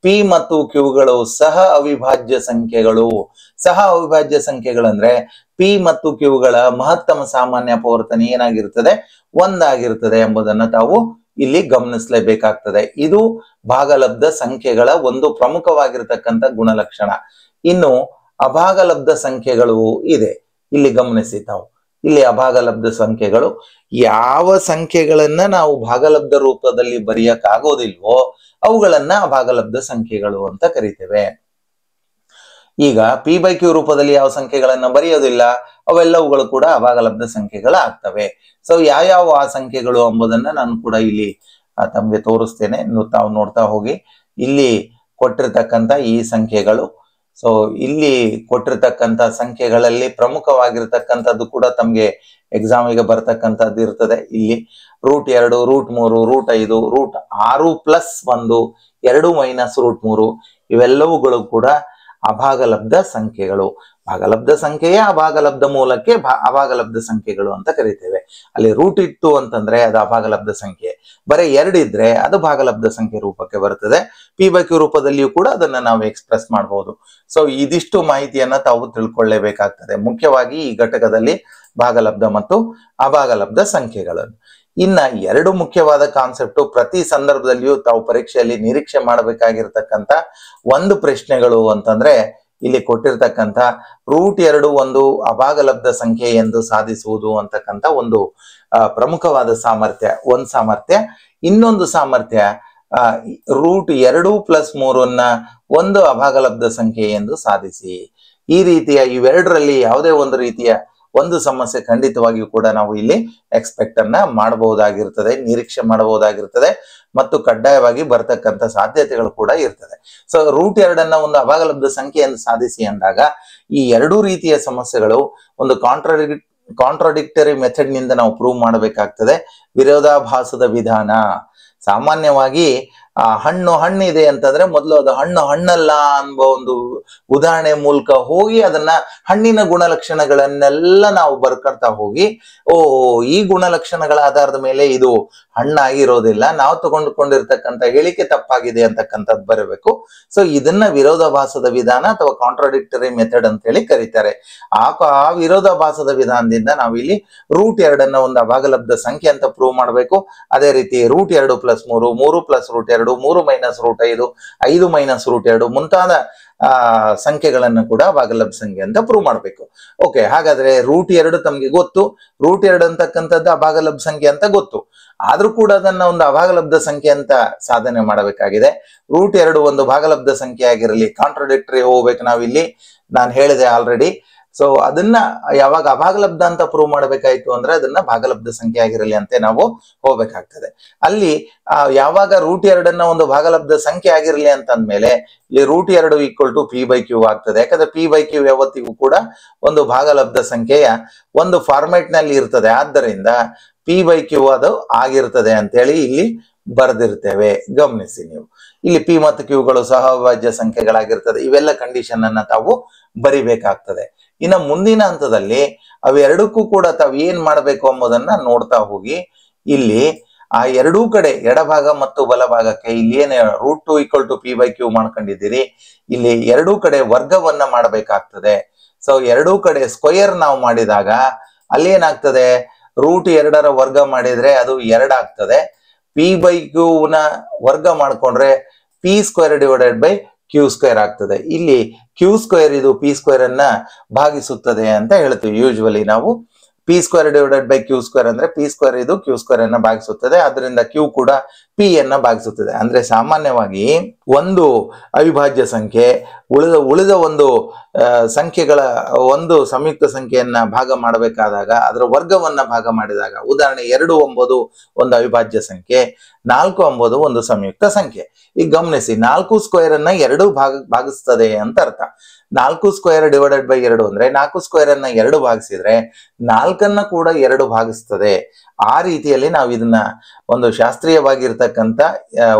P ಮತ್ತು Q ಗಳು ಸಹ ಅವಿಭಾಜ್ಯ ಸಂಖ್ಯೆಗಳು. ಸಹ ಅವಿಭಾಜ್ಯ ಸಂಖ್ಯೆಗಳಂದ್ರೆ P ಮತ್ತು Q ಗಳ ಮಹತ್ತಮ ಸಾಮಾನ್ಯ ಅಪವರ್ತನ ಏನಾಗಿರ್ತದೆ? ಒಂದಾಗಿರ್ತದೆ ಎಂಬುದನ್ನ ತಾವು ಇಲ್ಲಿ ಗಮನಿಸಲೇಬೇಕಾಗ್ತದೆ. ಇದು ಭಾಗಲಬ್ಧ ಸಂಖ್ಯೆಗಳ ಒಂದು ಪ್ರಮುಖವಾಗಿರ್ತಕ್ಕಂಥ ಗುಣಲಕ್ಷಣ. ಇನ್ನು ಅಭಾಗಲಬ್ಧ ಸಂಖ್ಯೆಗಳು ಇದೆ. ಇಲ್ಲಿ ಗಮನಿಸಿ ತಾವು. ಇಲ್ಲಿ ಅಭಾಗಲಬ್ಧ ಸಂಖ್ಯೆಗಳು ಯಾವ ಸಂಖ್ಯೆಗಳನ್ನ ನಾವು ಭಾಗಲಬ್ಧ ರೂಪದಲ್ಲಿ ಬರೆಯಕ್ಕಾಗೋದಿಲ್ವೋ ಅವುಗಳನ್ನ ಅಭಾಗಲಬ್ಧ ಸಂಖ್ಯೆಗಳು ಅಂತ ಕರಿತೇವೆ. ಈಗ P/Q ರೂಪದಲ್ಲಿ ಯಾವ ಸಂಖ್ಯೆಗಳನ್ನ ಬರೆಯೋದಿಲ್ಲ ಅವೆಲ್ಲವುಗಳು ಕೂಡ ಅಭಾಗಲಬ್ಧ ಸಂಖ್ಯೆಗಳಾಗ್ತವೆ. ಸೊ ಯಾವ ಆ ಸಂಖ್ಯೆಗಳು ಎಂಬುದನ್ನ ನಾನು ಕೂಡ ಇಲ್ಲಿ ತಮಗೆ ತೋರಿಸ್ತೇನೆ. ತಾವು ನೋಡ್ತಾ ಹೋಗಿ. ಇಲ್ಲಿ ಕೊಟ್ಟಿರ್ತಕ್ಕಂಥ ಈ ಸಂಖ್ಯೆಗಳು. ಸೊ ಇಲ್ಲಿ ಕೊಟ್ಟಿರ್ತಕ್ಕಂಥ ಸಂಖ್ಯೆಗಳಲ್ಲಿ ಪ್ರಮುಖವಾಗಿರ್ತಕ್ಕಂಥದ್ದು ಕೂಡ ತಮಗೆ ಎಕ್ಸಾಮಿಗೆ ಬರ್ತಕ್ಕಂಥದ್ದು ಇರ್ತದೆ. ಇಲ್ಲಿ √2, √3, √5, √6 ಪ್ಲಸ್ 1, 2 ಮೈನಸ್ √3 ಇವೆಲ್ಲವುಗಳು ಕೂಡ ಅಭಾಗಲಬ್ಧ ಸಂಖ್ಯೆಗಳು. ಭಾಗಲಬ್ಧ ಸಂಖ್ಯೆಯ ಅಭಾಗಲಬ್ಧ ಮೂಲಕ್ಕೆ ಅಭಾಗಲಬ್ಧ ಸಂಖ್ಯೆಗಳು ಅಂತ ಕರಿತೇವೆ. ಅಲ್ಲಿ ರೂಟ್ ಇತ್ತು ಅಂತಂದ್ರೆ ಅದು ಅಭಾಗಲಬ್ಧ ಸಂಖ್ಯೆ, ಬರೀ 2 ಇದ್ರೆ ಅದು ಭಾಗಲಬ್ಧ ಸಂಖ್ಯೆ ರೂಪಕ್ಕೆ ಬರುತ್ತದೆ. P/Q ರೂಪದಲ್ಲಿಯೂ ಕೂಡ ಅದನ್ನ ನಾವು ಎಕ್ಸ್ಪ್ರೆಸ್ ಮಾಡಬಹುದು. ಸೊ ಇದಿಷ್ಟು ಮಾಹಿತಿಯನ್ನ ತಾವು ತಿಳ್ಕೊಳ್ಳೇಬೇಕಾಗ್ತದೆ, ಮುಖ್ಯವಾಗಿ ಈ ಘಟಕದಲ್ಲಿ ಭಾಗಲಬ್ಧ ಮತ್ತು ಅಭಾಗಲಬ್ಧ ಸಂಖ್ಯೆಗಳನ್ನು. ಇನ್ನ 2 ಮುಖ್ಯವಾದ ಕಾನ್ಸೆಪ್ಟ್ ಪ್ರತಿ ಸಂದರ್ಭದಲ್ಲಿಯೂ ತಾವು ಪರೀಕ್ಷೆಯಲ್ಲಿ ನಿರೀಕ್ಷೆ ಮಾಡಬೇಕಾಗಿರ್ತಕ್ಕಂಥ ಒಂದು ಪ್ರಶ್ನೆಗಳು ಅಂತಂದ್ರೆ, ಇಲ್ಲಿ ಕೊಟ್ಟಿರ್ತಕ್ಕಂಥ √2 ಒಂದು ಅಭಾಗಲಬ್ಧ ಸಂಖ್ಯೆ ಎಂದು ಸಾಧಿಸುವುದು ಅಂತಕ್ಕಂಥ ಒಂದು ಪ್ರಮುಖವಾದ ಸಾಮರ್ಥ್ಯ. ಇನ್ನೊಂದು ಸಾಮರ್ಥ್ಯ √2 + 3 ಒಂದು ಅಭಾಗಲಬ್ಧ ಸಂಖ್ಯೆ ಎಂದು ಸಾಧಿಸಿ. ಈ ರೀತಿಯ ಇವೆರಡರಲ್ಲಿ ಯಾವುದೇ ಒಂದು ರೀತಿಯ ಒಂದು ಸಮಸ್ಯೆ ಖಂಡಿತವಾಗಿಯೂ ಕೂಡ ನಾವು ಇಲ್ಲಿ ಎಕ್ಸ್ಪೆಕ್ಟ್ ಅನ್ನ ಮಾಡಬಹುದಾಗಿರ್ತದೆ, ನಿರೀಕ್ಷೆ ಮಾಡಬಹುದಾಗಿರ್ತದೆ ಮತ್ತು ಕಡ್ಡಾಯವಾಗಿ ಬರ್ತಕ್ಕಂಥ ಸಾಧ್ಯತೆಗಳು ಕೂಡ ಇರ್ತದೆ. ಸೊ √2 ಒಂದು ಅಭಾಗಲಬ್ಧ ಸಂಖ್ಯೆಯನ್ನು ಸಾಧಿಸಿ ಅಂದಾಗ ಈ 2 ರೀತಿಯ ಸಮಸ್ಯೆಗಳು ಒಂದು ಕಾಂಟ್ರಾಡಿಕ್ಟರಿ ಮೆಥಡ್ ನಿಂದ ನಾವು ಪ್ರೂವ್ ಮಾಡಬೇಕಾಗ್ತದೆ. ವಿರೋಧಾಭಾಸದ ವಿಧಾನ, ಸಾಮಾನ್ಯವಾಗಿ ಹಣ್ಣಿದೆ ಅಂತಂದ್ರೆ ಮೊದಲು ಅದು ಹಣ್ಣಲ್ಲ ಅನ್ನುವ ಒಂದು ಉದಾಹರಣೆ ಮೂಲಕ ಹೋಗಿ ಅದನ್ನ ಹಣ್ಣಿನ ಗುಣಲಕ್ಷಣಗಳನ್ನೆಲ್ಲ ನಾವು ಬರ್ಕೊಳ್ತಾ ಹೋಗಿ, ಈ ಗುಣಲಕ್ಷಣಗಳ ಆಧಾರದ ಮೇಲೆ ಇದು ಹಣ್ಣಾಗಿರೋದಿಲ್ಲ, ನಾವು ತಗೊಂಡುಕೊಂಡಿರ್ತಕ್ಕಂಥ ಹೇಳಿಕೆ ತಪ್ಪಾಗಿದೆ ಅಂತಕ್ಕಂಥದ್ದು ಬರಬೇಕು. ಸೊ ಇದನ್ನ ವಿರೋಧಾಭಾಸದ ವಿಧಾನ ಅಥವಾ ಕಾಂಟ್ರಾಡಿಕ್ಟರಿ ಮೆಥಡ್ ಅಂತ ಹೇಳಿ ಕರೀತಾರೆ. ಆ ವಿರೋಧಾಭಾಸದ ವಿಧಾನದಿಂದ ನಾವಿಲ್ಲಿ √2 ಒಂದು ಅಭಾಗಲಬ್ಧ ಸಂಖ್ಯೆ ಅಂತ ಪ್ರೂವ್ ಮಾಡಬೇಕು. ಅದೇ ರೀತಿ √2 + 3, 3 + √2, 3 - √5, 5 - √2 ಮುಂತಾದ ಸಂಖ್ಯೆಗಳನ್ನು ಕೂಡ ಅಭಾಗಲಬ್ಧ ಸಂಖ್ಯೆ ಅಂತ ಪ್ರೂವ್ ಮಾಡಬೇಕು. ಓಕೆ, ಹಾಗಾದ್ರೆ √2 ತಮ್ಗೆ ಗೊತ್ತು, √2 ಅಂತಕ್ಕಂಥದ್ದು ಅಭಾಗಲಬ್ಧ ಸಂಖ್ಯೆ ಅಂತ ಗೊತ್ತು, ಆದ್ರೂ ಕೂಡ ಅದನ್ನ ಒಂದು ಅಭಾಗಲಬ್ಧ ಸಂಖ್ಯೆ ಅಂತ ಸಾಧನೆ ಮಾಡಬೇಕಾಗಿದೆ. √2 ಒಂದು ಭಾಗಲಬ್ಧ ಸಂಖ್ಯೆ ಆಗಿರಲಿ, ಕಾಂಟ್ರಾಡಿಕ್ಟರಿ ಹೋಗ್ಬೇಕು ನಾವಿಲ್ಲಿ, ನಾನು ಹೇಳಿದೆ ಆಲ್ರೆಡಿ. ಸೊ ಅದನ್ನ ಯಾವಾಗ ಅಭಾಗಲಬ್ಧ ಅಂತ ಪ್ರೂವ್ ಮಾಡಬೇಕಾಯ್ತು ಅಂದ್ರೆ ಅದನ್ನ ಭಾಗಲಬ್ಧ ಸಂಖ್ಯೆ ಆಗಿರಲಿ ಅಂತ ನಾವು ಹೋಗ್ಬೇಕಾಗ್ತದೆ. ಅಲ್ಲಿ ಯಾವಾಗ √2 ಒಂದು ಭಾಗಲಬ್ಧ ಸಂಖ್ಯೆ ಆಗಿರಲಿ ಅಂತ ಅಂದ್ಮೇಲೆ ಇಲ್ಲಿ √2 = P/Q ಆಗ್ತದೆ. ಯಾಕಂದ್ರೆ P/Q ಯಾವತ್ತಿಗೂ ಕೂಡ ಒಂದು ಭಾಗಲಬ್ಧ ಸಂಖ್ಯೆಯ ಒಂದು ಫಾರ್ಮೆಟ್ ನಲ್ಲಿ ಇರ್ತದೆ, ಆದ್ದರಿಂದ P/Q ಅದು ಆಗಿರ್ತದೆ ಅಂತೇಳಿ ಇಲ್ಲಿ ಬರೆದಿರ್ತೇವೆ. ಗಮನಿಸಿ ನೀವು, ಇಲ್ಲಿ P ಮತ್ತು Qಗಳು ಸಹಅವಿಭಾಜ್ಯ ಸಂಖ್ಯೆಗಳಾಗಿರ್ತದೆ. ಇವೆಲ್ಲ ಕಂಡೀಷನ್ ಅನ್ನ ತಾವು ಬರಿಬೇಕಾಗ್ತದೆ. ಇನ್ನು ಮುಂದಿನ ಹಂತದಲ್ಲಿ ಅವೆರಡಕ್ಕೂ ಕೂಡ ತಾವು ಏನ್ ಮಾಡಬೇಕು ಎಂಬುದನ್ನ ನೋಡ್ತಾ ಹೋಗಿ, ಇಲ್ಲಿ ಆ ಎರಡೂ ಕಡೆ ಎಡಭಾಗ ಮತ್ತು ಬಲಭಾಗಕ್ಕೆ ಇಲ್ಲಿ ಏನು √2 = P/Q ಮಾಡ್ಕೊಂಡಿದ್ದೀರಿ, ಇಲ್ಲಿ ಎರಡೂ ಕಡೆ ವರ್ಗವನ್ನ ಮಾಡಬೇಕಾಗ್ತದೆ. ಸೊ ಎರಡೂ ಕಡೆ ಸ್ಕ್ವೇರ್ ನಾವು ಮಾಡಿದಾಗ ಅಲ್ಲಿ ಏನಾಗ್ತದೆ, √2 ವರ್ಗ ಮಾಡಿದ್ರೆ ಅದು 2 ಆಗ್ತದೆ. P/Q ನ ವರ್ಗ ಮಾಡ್ಕೊಂಡ್ರೆ P² / Q² ಆಗ್ತದೆ. ಇಲ್ಲಿ Q² ಇದು P² ಅನ್ನ ಭಾಗಿಸುತ್ತದೆ ಅಂತ ಹೇಳ್ತೀವಿ. ಯೂಶುವಲಿ ನಾವು P² / Q² ಅಂದ್ರೆ P² ಇದು Q² ಅನ್ನ ಭಾಗಿಸುತ್ತದೆ, ಅದರಿಂದ Q ಕೂಡ P ಅನ್ನ ಭಾಗಿಸುತ್ತದೆ. ಅಂದ್ರೆ ಸಾಮಾನ್ಯವಾಗಿ ಒಂದು ಅವಿಭಾಜ್ಯ ಸಂಖ್ಯೆ ಉಳಿದ ಒಂದು ಸಂಖ್ಯೆಗಳ ಒಂದು ಸಂಯುಕ್ತ ಸಂಖ್ಯೆಯನ್ನ ಭಾಗ ಮಾಡಬೇಕಾದಾಗ ಅದರ ವರ್ಗವನ್ನ ಭಾಗ ಮಾಡಿದಾಗ, ಉದಾಹರಣೆ 2 ಎಂಬುದು ಒಂದು ಅವಿಭಾಜ್ಯ ಸಂಖ್ಯೆ, 4 ಎಂಬುದು ಒಂದು ಸಂಯುಕ್ತ ಸಂಖ್ಯೆ. ಈಗ ಗಮನಿಸಿ, 4² ಅನ್ನ 2 ಭಾಗಿಸ್ತದೆ ಅಂತ ಅರ್ಥ. 4² / 2 ಅಂದ್ರೆ 4² ಅನ್ನ 2 ಭಾಗಿಸಿದ್ರೆ 4 ಕೂಡ 2 ಭಾಗಿಸ್ತದೆ. ಆ ರೀತಿಯಲ್ಲಿ ನಾವು ಇದನ್ನ ಒಂದು ಶಾಸ್ತ್ರೀಯವಾಗಿರ್ತಕ್ಕಂಥ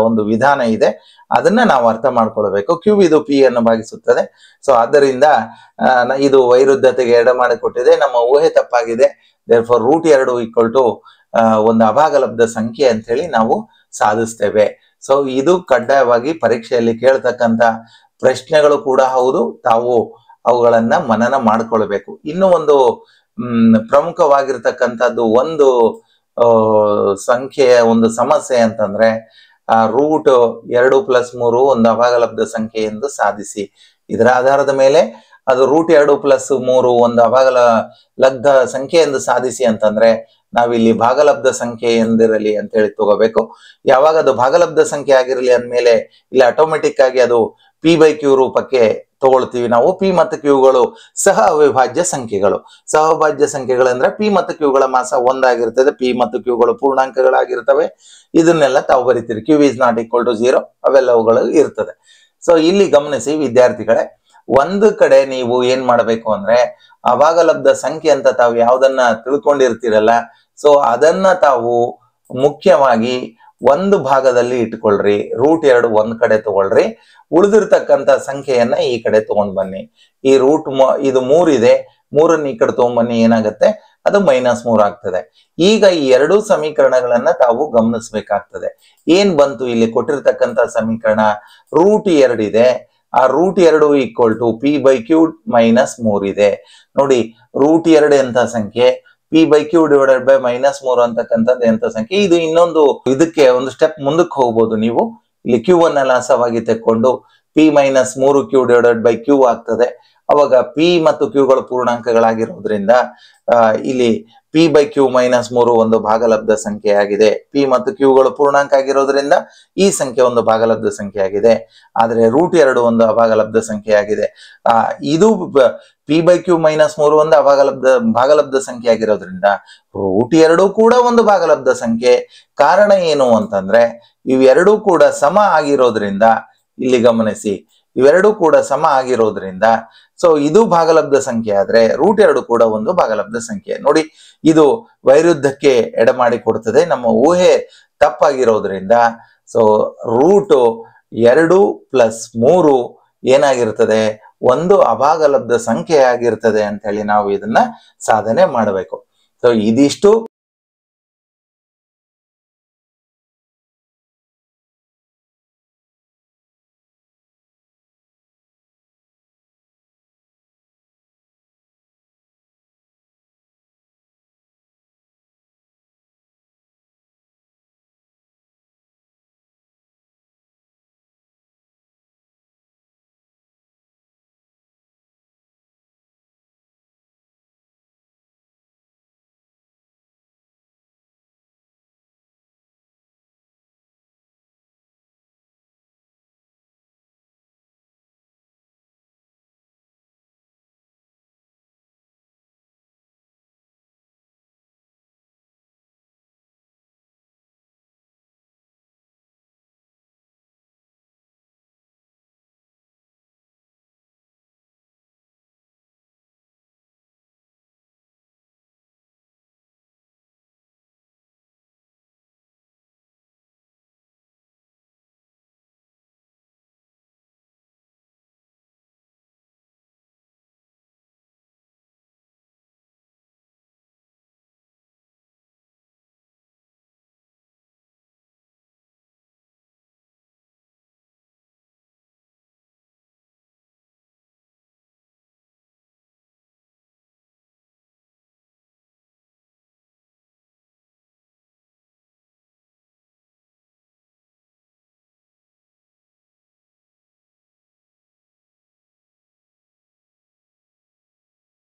ಒಂದು ವಿಧಾನ ಇದೆ, ಅದನ್ನ ನಾವು ಅರ್ಥ ಮಾಡ್ಕೊಳ್ಬೇಕು. Q ಇದು P ಅನ್ನು ಭಾಗಿಸುತ್ತದೆ. ಸೊ ಆದ್ದರಿಂದ ಇದು ವೈರುಧ್ಯತೆಗೆ ಎಡೆಮಾಡಿಕೊಟ್ಟಿದೆ, ನಮ್ಮ ಊಹೆ ತಪ್ಪಾಗಿದೆ. therefore √2 = ಒಂದು ಅಭಾಗಲಬ್ಧ ಸಂಖ್ಯೆ ಅಂತ ಹೇಳಿ ನಾವು ಸಾಧಿಸ್ತೇವೆ. ಸೊ ಇದು ಕಡ್ಡಾಯವಾಗಿ ಪರೀಕ್ಷೆಯಲ್ಲಿ ಕೇಳ್ತಕ್ಕಂಥ ಪ್ರಶ್ನೆಗಳು ಕೂಡ ಹೌದು, ತಾವು ಅವುಗಳನ್ನ ಮನನ ಮಾಡ್ಕೊಳ್ಬೇಕು. ಇನ್ನು ಒಂದು ಪ್ರಮುಖವಾಗಿರ್ತಕ್ಕಂಥದ್ದು ಒಂದು ಸಂಖ್ಯೆಯ ಒಂದು ಸಮಸ್ಯೆ ಅಂತಂದ್ರೆ √2 + 3 ಒಂದು ಅಭಾಗಲಬ್ಧ ಸಂಖ್ಯೆ ಎಂದು ಸಾಧಿಸಿ. ಇದರ ಆಧಾರದ ಮೇಲೆ ಅದು √2 + 3 ಒಂದು ಅಭಾಗಲಬ್ಧ ಸಂಖ್ಯೆ ಎಂದು ಸಾಧಿಸಿ ಅಂತಂದ್ರೆ ನಾವಿಲ್ಲಿ ಭಾಗಲಬ್ಧ ಸಂಖ್ಯೆ ಎಂದಿರಲಿ ಅಂತ ಹೇಳಿ ತಗೋಬೇಕು. ಯಾವಾಗ ಅದು ಭಾಗಲಬ್ಧ ಸಂಖ್ಯೆ ಆಗಿರಲಿ ಅಂದ್ಮೇಲೆ ಇಲ್ಲಿ ಆಟೋಮೆಟಿಕ್ ಆಗಿ ಅದು P/Q ರೂಪಕ್ಕೆ ತಗೊಳ್ತೀವಿ ನಾವು. P ಮತ್ತು Qಗಳು ಸಹ ಅವಿಭಾಜ್ಯ ಸಂಖ್ಯೆಗಳು. ಸಹಅವಿಭಾಜ್ಯ ಸಂಖ್ಯೆಗಳಂದ್ರೆ P ಮತ್ತು Qಗಳ ಮಾಸ 1 ಆಗಿರ್ತದೆ, P ಮತ್ತು Qಗಳು ಪೂರ್ಣಾಂಕಗಳಾಗಿರ್ತವೆ. ಇದನ್ನೆಲ್ಲ ತಾವು ಬರೀತೀರಿ. Q is not equal to 0 ಅವೆಲ್ಲವುಗಳು ಇರ್ತದೆ. ಸೊ ಇಲ್ಲಿ ಗಮನಿಸಿ ವಿದ್ಯಾರ್ಥಿಗಳೇ, ಒಂದು ಕಡೆ ನೀವು ಏನ್ ಮಾಡಬೇಕು ಅಂದ್ರೆ ಅಭಾಗಲಬ್ಧ ಸಂಖ್ಯೆ ಅಂತ ತಾವು ಯಾವ್ದನ್ನ ತಿಳ್ಕೊಂಡಿರ್ತೀರಲ್ಲ, ಸೊ ಅದನ್ನ ತಾವು ಮುಖ್ಯವಾಗಿ ಒಂದು ಭಾಗದಲ್ಲಿ ಇಟ್ಕೊಳ್ರಿ, √2 ಒಂದ್ ಕಡೆ ತಗೊಳ್ರಿ, ಉಳಿದಿರ್ತಕ್ಕಂಥ ಸಂಖ್ಯೆಯನ್ನ ಈ ಕಡೆ ತಗೊಂಡ್ ಬನ್ನಿ. ಈ ಇದು 3 ಇದೆ, 3 ಈ ಕಡೆ ತಗೊಂಡ್ಬನ್ನಿ, ಏನಾಗುತ್ತೆ ಅದು -3 ಆಗ್ತದೆ. ಈಗ ಈ ಎರಡೂ ಸಮೀಕರಣಗಳನ್ನ ತಾವು ಗಮನಿಸಬೇಕಾಗ್ತದೆ. ಏನ್ ಬಂತು ಇಲ್ಲಿ ಕೊಟ್ಟಿರ್ತಕ್ಕಂಥ ಸಮೀಕರಣ? √2 ಇದೆ, ಆ √2 = p/q -3 ಇದೆ. ನೋಡಿ, √2 ಎಂತ ಸಂಖ್ಯೆ, p/q / -3 ಅಂತಕ್ಕಂಥದ್ದು ಎಂತ ಸಂಖ್ಯೆ. ಇದು ಇನ್ನೊಂದು ಇದಕ್ಕೆ ಒಂದು ಸ್ಟೆಪ್ ಮುಂದಕ್ಕೆ ಹೋಗ್ಬೋದು ನೀವು. ಇಲ್ಲಿ q ಅನ್ನ ಲಾಸವಾಗಿ ತೆಕ್ಕೊಂಡು p - 3q / q ಆಗ್ತದೆ. ಅವಾಗ p ಮತ್ತು q ಗಳು ಪೂರ್ಣಾಂಕಗಳಾಗಿರೋದ್ರಿಂದ ಇಲ್ಲಿ p/q -3 ಒಂದು ಭಾಗಲಬ್ಧ ಸಂಖ್ಯೆ ಆಗಿದೆ. p ಮತ್ತು q ಗಳು ಪೂರ್ಣಾಂಕ ಆಗಿರೋದ್ರಿಂದ ಈ ಸಂಖ್ಯೆ ಒಂದು ಭಾಗಲಬ್ಧ ಸಂಖ್ಯೆ ಆಗಿದೆ. ಆದ್ರೆ √2 ಒಂದು ಅಭಾಗಲಬ್ಧ ಸಂಖ್ಯೆ ಆಗಿದೆ. ಇದು p/q -3 ಒಂದು ಭಾಗಲಬ್ಧ ಸಂಖ್ಯೆ ಆಗಿರೋದ್ರಿಂದ √2 ಕೂಡ ಒಂದು ಭಾಗಲಬ್ಧ ಸಂಖ್ಯೆ. ಕಾರಣ ಏನು ಅಂತಂದ್ರೆ ಇವೆರಡೂ ಕೂಡ ಸಮ ಆಗಿರೋದ್ರಿಂದ, ಇಲ್ಲಿ ಗಮನಿಸಿ, ಇವೆರಡೂ ಕೂಡ ಸಮ ಆಗಿರೋದ್ರಿಂದ ಸೊ ಇದು ಭಾಗಲಬ್ಧ ಸಂಖ್ಯೆ ಆದ್ರೆ √2 ಕೂಡ ಒಂದು ಭಾಗಲಬ್ಧ ಸಂಖ್ಯೆ. ನೋಡಿ, ಇದು ವೈರುಧ್ಯಕ್ಕೆ ಎಡೆಮಾಡಿ ಕೊಡ್ತದೆ. ನಮ್ಮ ಊಹೆ ತಪ್ಪಾಗಿರೋದ್ರಿಂದ ಸೊ √2 + 3 ಏನಾಗಿರ್ತದೆ, ಒಂದು ಅಭಾಗಲಬ್ಧ ಸಂಖ್ಯೆ ಆಗಿರ್ತದೆ ಅಂತ ಹೇಳಿ ನಾವು ಇದನ್ನ ಸಾಧನೆ ಮಾಡಬೇಕು. ಸೊ ಇದಿಷ್ಟು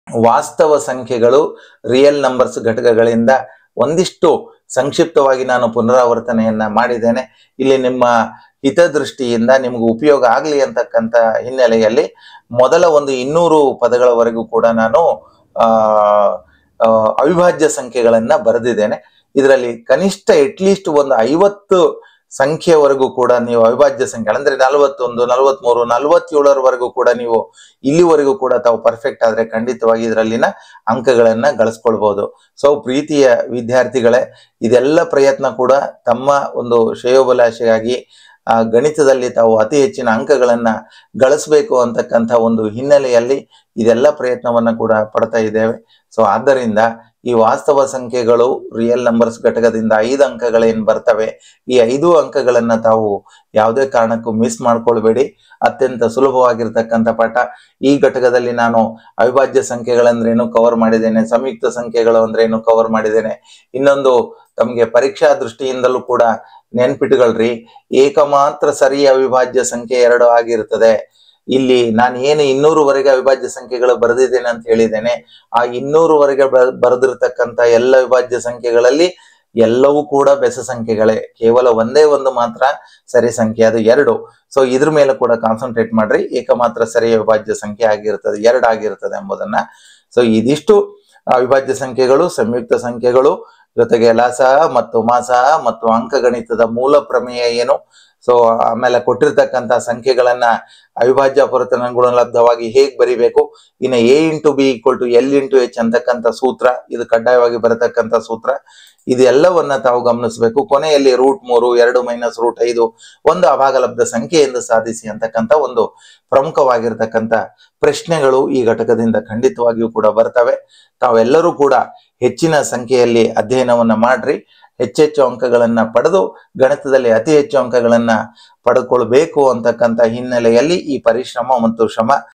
ವಾಸ್ತವ ಸಂಖ್ಯೆಗಳು ರಿಯಲ್ ನಂಬರ್ಸ್ ಘಟಕಗಳಿಂದ ಒಂದಿಷ್ಟು ಸಂಕ್ಷಿಪ್ತವಾಗಿ ನಾನು ಪುನರಾವರ್ತನೆಯನ್ನ ಮಾಡಿದ್ದೇನೆ. ಇಲ್ಲಿ ನಿಮ್ಮ ಹಿತದೃಷ್ಟಿಯಿಂದ ನಿಮಗೆ ಉಪಯೋಗ ಆಗಲಿ ಅಂತಕ್ಕಂಥ ಹಿನ್ನೆಲೆಯಲ್ಲಿ ಮೊದಲ ಒಂದು 200 ಪದಗಳವರೆಗೂ ಕೂಡ ನಾನು ಅವಿಭಾಜ್ಯ ಸಂಖ್ಯೆಗಳನ್ನ ಬರೆದಿದ್ದೇನೆ. ಇದರಲ್ಲಿ ಕನಿಷ್ಠ ಅಟ್ಲೀಸ್ಟ್ ಒಂದು 50 ಸಂಖ್ಯೆವರೆಗೂ ಕೂಡ ನೀವು ಅವಿಭಾಜ್ಯ ಸಂಖ್ಯೆ ಅಂದ್ರೆ 41, 43, 47ರವರೆಗೂ ಕೂಡ ನೀವು ಇಲ್ಲಿವರೆಗೂ ಕೂಡ ತಾವು ಪರ್ಫೆಕ್ಟ್ ಆದ್ರೆ ಖಂಡಿತವಾಗಿ ಇದರಲ್ಲಿನ ಅಂಕಗಳನ್ನ ಗಳಿಸ್ಕೊಳ್ಬಹುದು. ಸೊ ಪ್ರೀತಿಯ ವಿದ್ಯಾರ್ಥಿಗಳೇ, ಇದೆಲ್ಲ ಪ್ರಯತ್ನ ಕೂಡ ತಮ್ಮ ಒಂದು ಶ್ರೇಯೋಭಿಲಾಷೆಯಾಗಿ ಗಣಿತದಲ್ಲಿ ತಾವು ಅತಿ ಹೆಚ್ಚಿನ ಅಂಕಗಳನ್ನ ಗಳಿಸಬೇಕು ಅಂತಕ್ಕಂಥ ಒಂದು ಹಿನ್ನೆಲೆಯಲ್ಲಿ ಇದೆಲ್ಲ ಪ್ರಯತ್ನವನ್ನ ಕೂಡ ಪಡ್ತಾ ಇದ್ದೇವೆ. ಸೊ ಆದ್ದರಿಂದ ಈ ವಾಸ್ತವ ಸಂಖ್ಯೆಗಳು ರಿಯಲ್ ನಂಬರ್ಸ್ ಘಟಕದಿಂದ 5 ಅಂಕಗಳೇನು ಬರ್ತವೆ, ಈ 5 ಅಂಕಗಳನ್ನ ತಾವು ಯಾವುದೇ ಕಾರಣಕ್ಕೂ ಮಿಸ್ ಮಾಡ್ಕೊಳ್ಬೇಡಿ. ಅತ್ಯಂತ ಸುಲಭವಾಗಿರ್ತಕ್ಕಂಥ ಪಾಠ. ಈ ಘಟಕದಲ್ಲಿ ನಾನು ಅವಿಭಾಜ್ಯ ಸಂಖ್ಯೆಗಳಂದ್ರೇನು ಕವರ್ ಮಾಡಿದ್ದೇನೆ, ಸಂಯುಕ್ತ ಸಂಖ್ಯೆಗಳು ಅಂದ್ರೇನು ಕವರ್ ಮಾಡಿದ್ದೇನೆ. ಇನ್ನೊಂದು ತಮಗೆ ಪರೀಕ್ಷಾ ದೃಷ್ಟಿಯಿಂದಲೂ ಕೂಡ ನೆನ್ಪಿಟ್ಕೊಳ್ರಿ, ಏಕಮಾತ್ರ ಸರಿ ಅವಿಭಾಜ್ಯ ಸಂಖ್ಯೆ 2 ಆಗಿರ್ತದೆ. ಇಲ್ಲಿ ನಾನು ಏನು 200ವರೆಗೆ ಅವಿಭಾಜ್ಯ ಸಂಖ್ಯೆಗಳು ಬರೆದಿದ್ದೇನೆ ಅಂತ ಹೇಳಿದ್ದೇನೆ. ಆ 200ವರೆಗೆ ಬರೆದಿರ್ತಕ್ಕಂಥ ಎಲ್ಲ ಅವಿಭಾಜ್ಯ ಸಂಖ್ಯೆಗಳಲ್ಲಿ ಎಲ್ಲವೂ ಕೂಡ ಬೆಸ ಸಂಖ್ಯೆಗಳೇ. ಕೇವಲ ಒಂದೇ ಒಂದು ಮಾತ್ರ ಸರಿ ಸಂಖ್ಯೆ, ಅದು 2. ಸೊ ಇದ್ರ ಮೇಲೆ ಕೂಡ ಕಾನ್ಸಂಟ್ರೇಟ್ ಮಾಡ್ರಿ. ಏಕಮಾತ್ರ ಸರಿ ಅವಿಭಾಜ್ಯ ಸಂಖ್ಯೆ ಆಗಿರ್ತದೆ, 2 ಆಗಿರ್ತದೆ ಎಂಬುದನ್ನ. ಸೊ ಇದಿಷ್ಟು ಅವಿಭಾಜ್ಯ ಸಂಖ್ಯೆಗಳು, ಸಂಯುಕ್ತ ಸಂಖ್ಯೆಗಳು, ಜೊತೆಗೆ ಲಸ ಮತ್ತು ಮಾಸ ಮತ್ತು ಅಂಕಗಣಿತದ ಮೂಲ ಪ್ರಮೇಯ ಏನು, ಸೊ ಆಮೇಲೆ ಕೊಟ್ಟಿರ್ತಕ್ಕಂಥ ಸಂಖ್ಯೆಗಳನ್ನ ಅವಿಭಾಜ್ಯ ಅಪವರ್ತನಗುಣಲಬ್ಧವಾಗಿ ಹೇಗೆ ಬರಿಬೇಕು, ಇನ್ನು A into B equal to L into H ಅಂತಕ್ಕಂಥ ಸೂತ್ರ, ಇದು ಕಡ್ಡಾಯವಾಗಿ ಬರತಕ್ಕಂಥ ಸೂತ್ರ, ಇದೆಲ್ಲವನ್ನ ತಾವು ಗಮನಿಸಬೇಕು. ಕೊನೆಯಲ್ಲಿ √3 2 - √5 ಒಂದು ಅಭಾಗಲಬ್ಧ ಸಂಖ್ಯೆ ಎಂದು ಸಾಧಿಸಿ ಅಂತಕ್ಕಂಥ ಒಂದು ಪ್ರಮುಖವಾಗಿರ್ತಕ್ಕಂಥ ಪ್ರಶ್ನೆಗಳು ಈ ಘಟಕದಿಂದ ಖಂಡಿತವಾಗಿಯೂ ಕೂಡ ಬರ್ತವೆ. ತಾವೆಲ್ಲರೂ ಕೂಡ ಹೆಚ್ಚಿನ ಸಂಖ್ಯೆಯಲ್ಲಿ ಅಧ್ಯಯನವನ್ನ ಮಾಡ್ರಿ, ಹೆಚ್ಚೆಚ್ಚು ಅಂಕಗಳನ್ನ ಪಡೆದು ಗಣಿತದಲ್ಲಿ ಅತಿ ಹೆಚ್ಚು ಅಂಕಗಳನ್ನ ಪಡೆದುಕೊಳ್ಬೇಕು ಅಂತಕ್ಕಂಥ ಹಿನ್ನೆಲೆಯಲ್ಲಿ ಈ ಪರಿಶ್ರಮ ಮತ್ತು ಶ್ರಮ